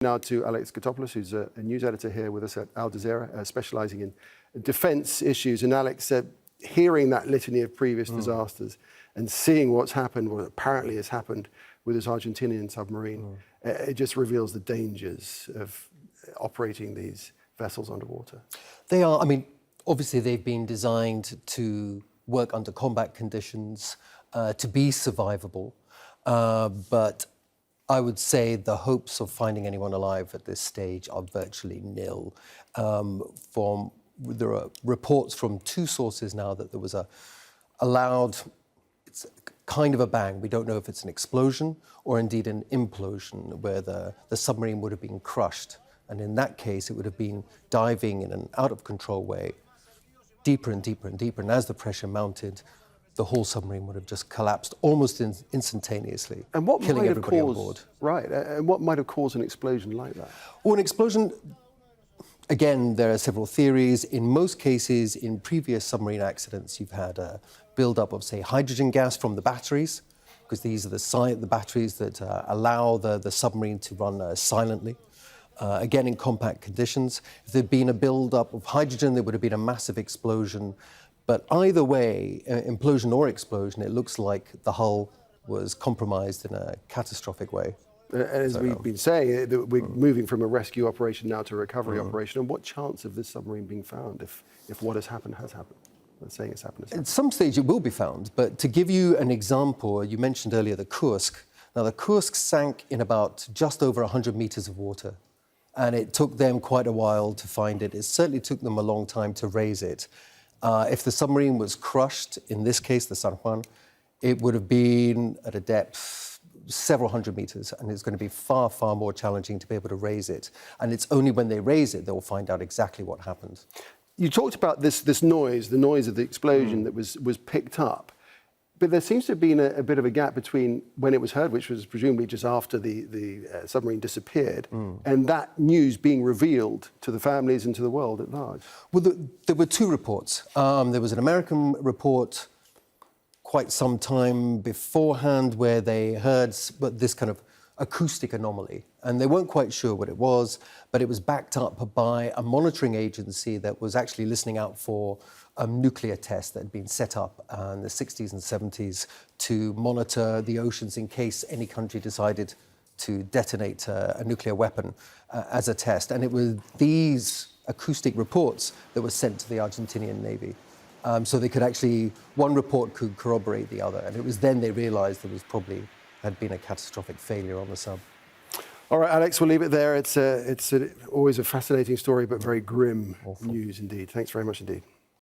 Now to Alex Gatopoulos, who's a news editor here with us at Al Jazeera, specialising in defence issues. And Alex, hearing that litany of previous disasters and seeing what's happened, what apparently has happened with this Argentinian submarine, it just reveals the dangers of operating these vessels underwater. They are, I mean, obviously they've been designed to work under combat conditions, to be survivable, but I would say the hopes of finding anyone alive at this stage are virtually nil. There are reports from two sources now that there was it's kind of a bang. We don't know if it's an explosion or indeed an implosion where the submarine would have been crushed. And in that case, it would have been diving in an out-of-control way, deeper and deeper and deeper. And as the pressure mounted, the whole submarine would have just collapsed almost instantaneously, and what killing might have everybody caused, on board. Right, and what might have caused an explosion like that? Well, an explosion, again, there are several theories. In most cases, in previous submarine accidents, you've had a build-up of, say, hydrogen gas from the batteries, because these are the batteries that allow the submarine to run silently. Again, in compact conditions. If there'd been a build-up of hydrogen, there would have been a massive explosion. But either way, implosion or explosion, it looks like the hull was compromised in a catastrophic way. As we've been saying, we're moving from a rescue operation now to a recovery operation. And what chance of this submarine being found if what has happened has happened? Let's say it's happened. At some stage it will be found, but to give you an example, you mentioned earlier the Kursk. Now the Kursk sank in about just over 100 meters of water, and it took them quite a while to find it. It certainly took them a long time to raise it. If the submarine was crushed, in this case, the San Juan, it would have been at a depth several hundred meters, and it's going to be far, far more challenging to be able to raise it. And it's only when they raise it they'll find out exactly what happened. You talked about this noise, the noise of the explosion that was picked up. But there seems to have been a bit of a gap between when it was heard, which was presumably just after the submarine disappeared, and that news being revealed to the families and to the world at large. Well, there were two reports. There was an American report quite some time beforehand where they heard this kind of acoustic anomaly, and they weren't quite sure what it was, but it was backed up by a monitoring agency that was actually listening out for a nuclear test that had been set up in the 60s and 70s to monitor the oceans in case any country decided to detonate a nuclear weapon as a test. And it was these acoustic reports that were sent to the Argentinian Navy. So they could actually, one report could corroborate the other, and it was then they realized there was probably had been a catastrophic failure on the sub. All right, Alex, we'll leave it there. It's always a fascinating story, but very grim news indeed. Thanks very much indeed.